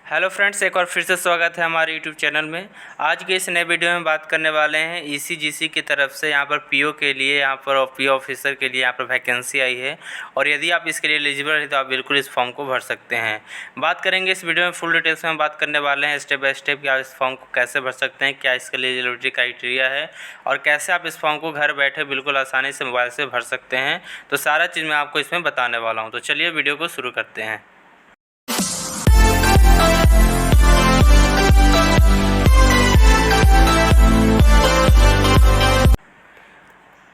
Hello friends, एक बार फिर से स्वागत है हमारे यूट्यूब चैनल में। आज के इस नए वीडियो में बात करने वाले हैं ईसीजीसी की तरफ से यहाँ पर पीओ के लिए, यहाँ पर पीओ ऑफिसर के लिए यहाँ पर वैकेंसी आई है और यदि आप इसके लिए एलिजिबल हैं तो आप बिल्कुल इस फॉर्म को भर सकते हैं। बात करेंगे इस वीडियो में, फुल डिटेल्स में बात करने वाले हैं स्टेप बाय स्टेप कि आप इस फॉर्म को कैसे भर सकते हैं, क्या इसके लिए एलिजिबिलिटी क्राइटेरिया है और कैसे आप इस फॉर्म को घर बैठे बिल्कुल आसानी से मोबाइल से भर सकते हैं। तो सारा चीज़ मैं आपको इसमें बताने वाला हूँ। तो चलिए वीडियो को शुरू करते हैं।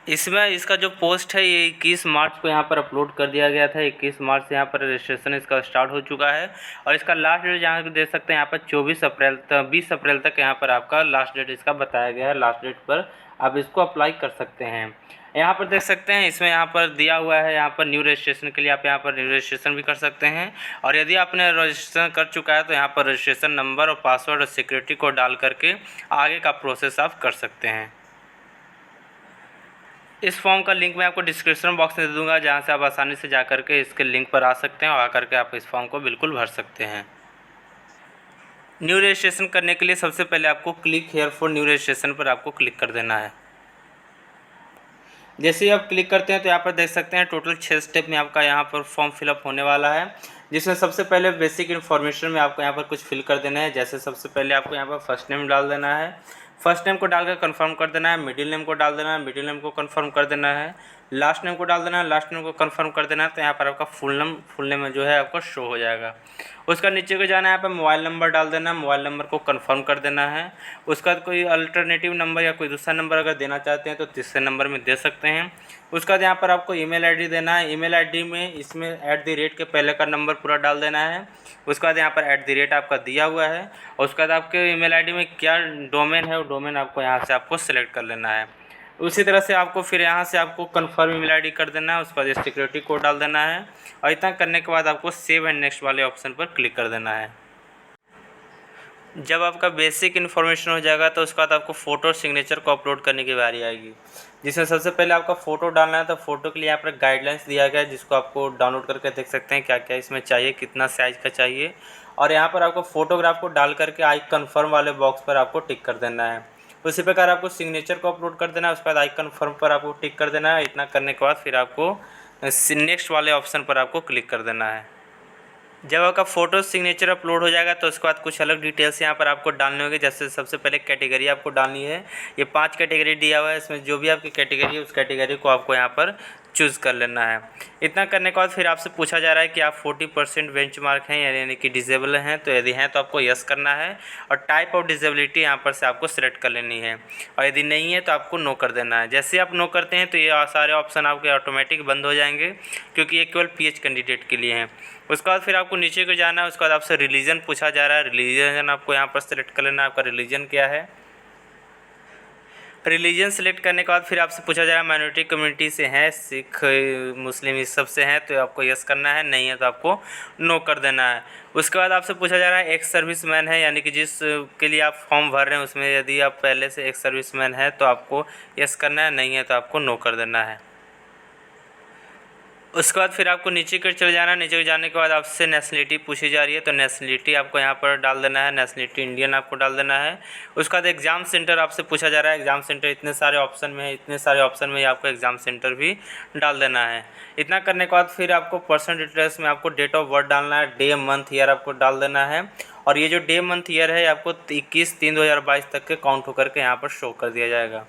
इसमें इसका जो पोस्ट है ये 21 मार्च को यहाँ पर अपलोड कर दिया गया था। 21 मार्च से यहाँ पर रजिस्ट्रेशन इसका स्टार्ट हो चुका है और इसका लास्ट डेट जहाँ पर देख सकते हैं यहाँ पर 20 अप्रैल तक यहाँ पर आपका लास्ट डेट इसका बताया गया है। लास्ट डेट पर आप इसको अप्लाई कर सकते हैं। यहाँ पर देख सकते हैं इसमें यहाँ पर दिया हुआ है, यहाँ पर न्यू रजिस्ट्रेशन के लिए आप यहाँ पर न्यू रजिस्ट्रेशन भी कर सकते हैं और यदि आपने रजिस्ट्रेशन कर चुका है तो यहाँ पर रजिस्ट्रेशन नंबर और पासवर्ड और सिक्योरिटी कोड डाल करके आगे का प्रोसेस आप कर सकते हैं। इस फॉर्म का लिंक मैं आपको डिस्क्रिप्शन बॉक्स में दे दूंगा, जहां से आप आसानी से जा करके इसके लिंक पर आ सकते हैं और आकर के आप इस फॉर्म को बिल्कुल भर सकते हैं। न्यू रजिस्ट्रेशन करने के लिए सबसे पहले आपको click here for new registration पर आपको क्लिक कर देना है। जैसे ही आप क्लिक करते हैं तो यहाँ पर देख सकते हैं टोटल 6 स्टेप में आपका यहाँ पर फॉर्म फिलअप होने वाला है, जिसमें सबसे पहले बेसिक इन्फॉर्मेशन में आपको यहाँ पर कुछ फिल कर देना है। जैसे सबसे पहले आपको यहाँ पर फर्स्ट नेम डाल देना है, फर्स्ट नेम को डालकर कंफर्म कर देना है, मिडिल नेम को डाल देना है, मिडिल नेम को कंफर्म कर देना है, लास्ट नेम को डाल देना है, लास्ट नेम को कंफर्म कर देना है। तो यहाँ पर आपका फुल नेम जो है आपका शो हो जाएगा। उसका नीचे को जाना है, यहाँ पर मोबाइल नंबर डाल देना है, मोबाइल नंबर को कंफर्म कर देना है। उसका कोई अल्टरनेटिव नंबर या कोई दूसरा नंबर अगर देना चाहते हैं तो तीसरे नंबर में दे सकते हैं। उसका बाद यहाँ पर आपको ईमेल आईडी देना है। ईमेल आईडी में इसमें @ के पहले का नंबर पूरा डाल देना है। उसके बाद यहाँ पर @ आपका दिया हुआ है और उसके बाद आपके ईमेल आईडी में क्या डोमेन है वो डोमेन आपको यहाँ से आपको सेलेक्ट कर लेना है। उसी तरह से आपको फिर यहाँ से आपको कन्फर्म ईमेल आईडी कर देना है। उसके बाद सिक्योरिटी कोड डाल देना है और इतना करने के बाद आपको सेव एंड नेक्स्ट वाले ऑप्शन पर क्लिक कर देना है। जब आपका बेसिक इन्फॉर्मेशन हो जाएगा तो उसके बाद आपको फ़ोटो और सिग्नेचर को अपलोड करने की बारी आएगी, जिसमें सबसे पहले आपका फ़ोटो डालना है। तो फ़ोटो के लिए यहाँ पर गाइडलाइंस दिया गया है, जिसको आपको डाउनलोड करके देख सकते हैं क्या क्या इसमें चाहिए, कितना साइज़ का चाहिए। और यहाँ पर आपको फ़ोटोग्राफ को डाल करके आई कन्फर्म वाले बॉक्स पर आपको टिक कर देना है। उसी प्रकार आपको सिग्नेचर को अपलोड कर देना है। उसके बाद आई कन्फर्म पर आपको टिक कर देना है। इतना करने के बाद फिर आपको नेक्स्ट वाले ऑप्शन पर आपको क्लिक कर देना है। जब आपका फ़ोटो सिग्नेचर अपलोड हो जाएगा तो उसके बाद कुछ अलग डिटेल्स यहाँ पर आपको डालने होंगे। जैसे सबसे पहले कैटेगरी आपको डालनी है। ये 5 कैटेगरी दिया हुआ है, इसमें जो भी आपकी कैटेगरी है उस कैटेगरी को आपको यहाँ पर चूज़ कर लेना है। इतना करने के बाद फिर आपसे पूछा जा रहा है कि आप 40% बेंचमार्क हैं यानी कि डिसेबल हैं। तो यदि हैं तो आपको यस करना है और टाइप ऑफ डिसेबिलिटी यहाँ पर से आपको सिलेक्ट कर लेनी है और यदि नहीं है तो आपको नो कर देना है। जैसे आप नो करते हैं तो ये सारे ऑप्शन आपके ऑटोमेटिक बंद हो जाएंगे, क्योंकि ये केवल पीएच कैंडिडेट के लिए हैं। उसके बाद फिर आपको नीचे को जाना है। उसके बाद आपसे रिलीजन पूछा जा रहा है। रिलीजन आपको यहाँ पर सेलेक्ट कर लेना है, आपका रिलीजन क्या है। रिलीजन सेलेक्ट करने के बाद फिर आपसे पूछा जा रहा है माइनॉरिटी कम्युनिटी से हैं, सिख मुस्लिम इस सब से हैं, तो आपको यस करना है, नहीं है तो आपको नो कर देना है। उसके बाद आपसे पूछा जा रहा है एक्स सर्विसमैन है, यानी कि जिस के लिए आप फॉर्म भर रहे हैं उसमें यदि आप पहले से एक्स सर्विसमैन है तो आपको यस करना है, नहीं है तो आपको नो कर देना है। उसके बाद फिर आपको नीचे कर चले जाना है। नीचे जाने के बाद आपसे नेशनलिटी पूछी जा रही है, तो नेशनलिटी आपको यहाँ पर डाल देना है। नेशनलिटी इंडियन आपको डाल देना है। उसके बाद एग्ज़ाम सेंटर आपसे पूछा जा रहा है। एग्ज़ाम सेंटर इतने सारे ऑप्शन में है, इतने सारे ऑप्शन में आपको एग्ज़ाम सेंटर भी डाल देना है। इतना करने के बाद फिर आपको पर्सनल डिटेल्स में आपको डेट ऑफ बर्थ डालना है, डे मंथ ईयर आपको डाल देना है। और ये जो डे मंथ ईयर है आपको 21/3/2022 तक के काउंट होकर के यहाँ पर शो कर दिया जाएगा।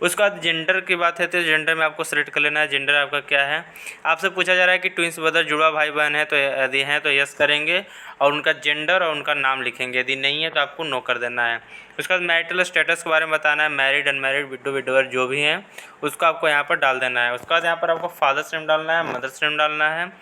उसके बाद जेंडर की बात है तो जेंडर में आपको सेलेक्ट कर लेना है। जेंडर आपका क्या है। आपसे पूछा जा रहा है कि ट्विंस ब्रदर जुड़वा भाई बहन है, तो यदि हैं तो यस करेंगे और उनका जेंडर और उनका नाम लिखेंगे। यदि नहीं है तो आपको नो कर देना है। उसके बाद मैरिटल स्टेटस के बारे में बताना है। मैरिड, अनमैरिड, विडो, विडोवर जो भी हैं उसको आपको यहाँ पर डाल देना है। उसके बाद यहाँ पर आपको फादर्स नेम डालना है, मदर्स नेम डालना है।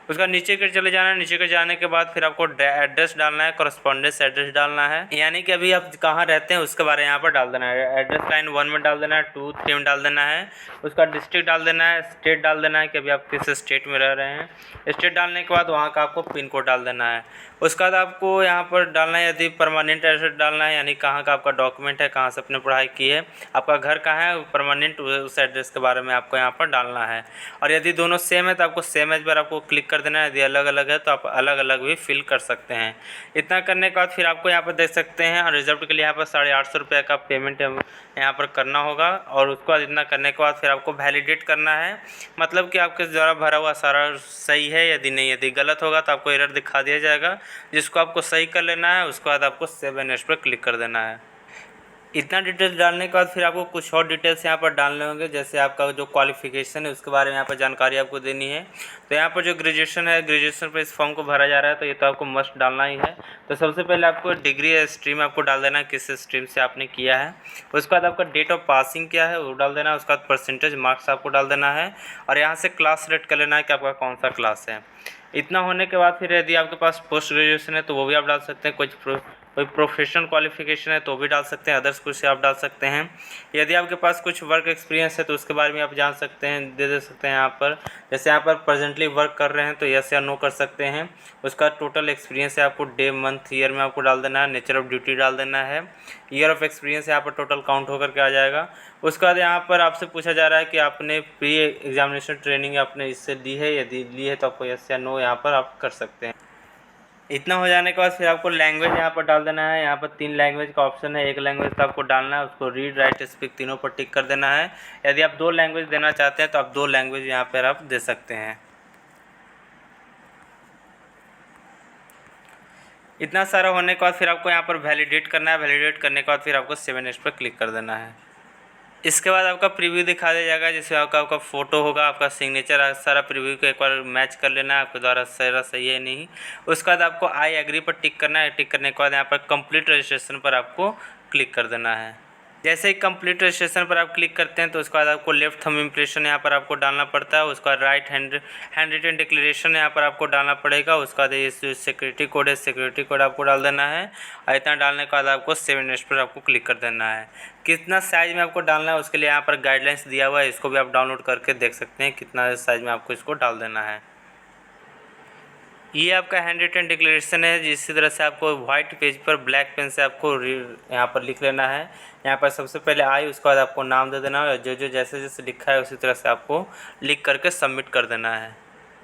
उसका नीचे कर चले जाना है। नीचे कर जाने के बाद फिर आपको एड्रेस डालना है, कॉरस्पॉन्डेंस एड्रेस डालना है, यानी कि अभी आप कहाँ रहते हैं उसके बारे में यहाँ पर डाल देना है। एड्रेस लाइन 1 में डाल देना है, 2, 3 में डाल देना है। उसका डिस्ट्रिक्ट डाल देना है, स्टेट डाल देना है कि अभी आप किस स्टेट में रह रहे हैं। स्टेट डालने के बाद वहाँ का आपको पिन कोड डाल देना है। उसके बाद आपको यहाँ पर डालना है यदि परमानेंट एड्रेस डालना है, यानी कहाँ का आपका डॉक्यूमेंट है, कहाँ से अपने पढ़ाई की है, आपका घर कहाँ है, परमानेंट उस एड्रेस के बारे में आपको यहाँ पर डालना है। और यदि दोनों सेम है तो आपको सेम एज पर आपको क्लिक कर कर देना है। यदि अलग अलग है तो आप अलग अलग भी फिल कर सकते हैं। इतना करने के बाद फिर आपको यहाँ पर देख सकते हैं और रिजल्ट के लिए यहाँ पर 850 रुपये का पेमेंट यहाँ पर करना होगा। और उसके बाद इतना करने के बाद फिर आपको वैलिडेट करना है, मतलब कि आपके द्वारा भरा हुआ सारा सही है। यदि नहीं, यदि गलत होगा तो आपको एरर दिखा दिया जाएगा, जिसको आपको सही कर लेना है। उसके बाद आपको सेव एंड नेक्स्ट पर क्लिक कर देना है। इतना डिटेल्स डालने के बाद फिर आपको कुछ और डिटेल्स यहाँ पर डालने होंगे, जैसे आपका जो क्वालिफिकेशन है उसके बारे में यहाँ पर जानकारी आपको देनी है। तो यहाँ पर जो ग्रेजुएशन है, ग्रेजुएशन पर इस फॉर्म को भरा जा रहा है, तो ये तो आपको मस्ट डालना ही है। तो सबसे पहले आपको डिग्री या स्ट्रीम आपको डाल देना है, किस स्ट्रीम से आपने किया है। उसके बाद आपका डेट ऑफ पासिंग क्या है वो डाल देना है। उसके बाद परसेंटेज मार्क्स आपको डाल देना है और यहाँ से क्लास सेलेक्ट कर लेना है कि आपका कौन सा क्लास है। इतना होने के बाद फिर यदि आपके पास पोस्ट ग्रेजुएशन है तो वो भी आप डाल सकते हैं, कोई प्रोफेशनल क्वालिफिकेशन है तो भी डाल सकते हैं, अदर्स कुछ से आप डाल सकते हैं। यदि आपके पास कुछ वर्क एक्सपीरियंस है तो उसके बारे में आप जान सकते हैं, दे सकते हैं यहाँ पर। जैसे यहाँ पर प्रेजेंटली वर्क कर रहे हैं तो यस या नो कर सकते हैं। उसका टोटल एक्सपीरियंस है आपको डे मंथ ईयर में आपको डाल देना है। नेचर ऑफ ड्यूटी डाल देना है। ईयर ऑफ एक्सपीरियंस यहाँ पर टोटल काउंट होकर के आ जाएगा। उसके बाद यहाँ पर आपसे पूछा जा रहा है कि आपने प्री एग्जामिनेशन ट्रेनिंग आपने इससे ली है, यदि ली है तो आपको यस या नो यहाँ पर आप कर सकते हैं। इतना हो जाने के बाद फिर आपको लैंग्वेज यहाँ पर डाल देना है। यहाँ पर 3 लैंग्वेज का ऑप्शन है, एक लैंग्वेज का आपको डालना है, उसको रीड राइट स्पीक तीनों पर टिक कर देना है। यदि आप 2 लैंग्वेज देना चाहते हैं तो आप 2 लैंग्वेज यहाँ पर आप दे सकते हैं। इतना सारा होने के बाद फिर आपको यहाँ पर वैलिडेट करना है। वैलिडेट करने के बाद फिर आपको 7 नेक्स्ट पर क्लिक कर देना है। इसके बाद आपका प्रीव्यू दिखा दिया जाएगा, जिसमें आपका फ़ोटो होगा, आपका सिग्नेचर, सारा प्रीव्यू को एक बार मैच कर लेना है आपके द्वारा सारा सही है नहीं। उसके बाद आपको आई एग्री पर टिक करना है। टिक करने के बाद यहाँ पर कंप्लीट रजिस्ट्रेशन पर आपको क्लिक कर देना है। जैसे ही कंप्लीट रजिस्ट्रेशन पर आप क्लिक करते हैं तो उसके बाद आपको लेफ्ट थंब इम्प्रेशन यहाँ पर आपको डालना पड़ता है। उसके बाद राइट हैंड रिटन डिक्लेरेशन यहाँ पर आपको डालना पड़ेगा। उसके बाद ये सिक्योरिटी कोड है, सिक्योरिटी कोड आपको डाल देना है। और इतना डालने के बाद आपको 7 नेक्स्ट पर आपको क्लिक कर देना है। कितना साइज़ में आपको डालना है उसके लिए यहाँ पर गाइडलाइंस दिया हुआ है, इसको भी आप डाउनलोड करके देख सकते हैं कितना साइज़ में आपको इसको डाल देना है। ये आपका हैंड रिटन डिक्लेरेशन है। इसी तरह से आपको वाइट पेज पर ब्लैक पेन से आपको यहाँ पर लिख लेना है। यहाँ पर सबसे पहले आई, उसके बाद आपको नाम दे देना है और जो जो जैसे जैसे लिखा है उसी तरह से आपको लिख करके सबमिट कर देना है।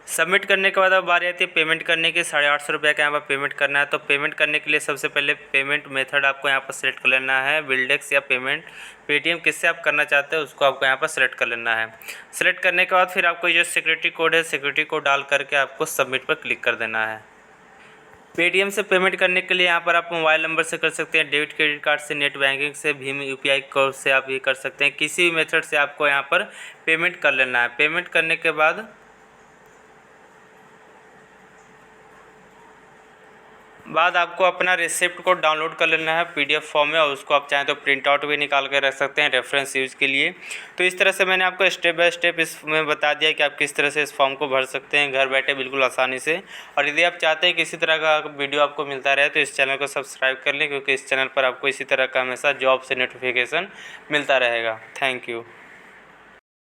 सबमिट करने के बाद अब बारी आती है पेमेंट करने की। 850 रुपये का यहाँ पर पेमेंट करना है। तो पेमेंट करने के लिए सबसे पहले पेमेंट मेथड आपको यहाँ पर सेलेक्ट कर लेना है, बिल्डेक्स या पेटीएम किससे आप करना चाहते हैं उसको आपको यहाँ पर सेलेक्ट कर लेना है। सेलेक्ट करने के बाद फिर आपको जो सिक्योरिटी कोड है, सिक्योरिटी कोड डाल करके आपको सबमिट पर क्लिक कर देना है। पेटीएम से पेमेंट करने के लिए यहाँ पर आप मोबाइल नंबर से कर सकते हैं, डेबिट क्रेडिट कार्ड से, नेट बैंकिंग से, भीम यूपीआई कोड से आप ये कर सकते हैं। किसी भी मेथड से आपको यहाँ पर पेमेंट कर लेना है। पेमेंट करने के बाद आपको अपना रिसिप्ट को डाउनलोड कर लेना है पीडीएफ फॉर्म में, और उसको आप चाहें तो प्रिंट आउट भी निकाल कर रख सकते हैं रेफरेंस यूज़ के लिए। तो इस तरह से मैंने आपको स्टेप बाय स्टेप इसमें बता दिया कि आप किस तरह से इस फॉर्म को भर सकते हैं घर बैठे बिल्कुल आसानी से। और यदि आप चाहते हैं कि इसी तरह का वीडियो आपको मिलता रहे तो इस चैनल को सब्सक्राइब कर लें, क्योंकि इस चैनल पर आपको इसी तरह का हमेशा जॉब से नोटिफिकेशन मिलता रहेगा। Thank you.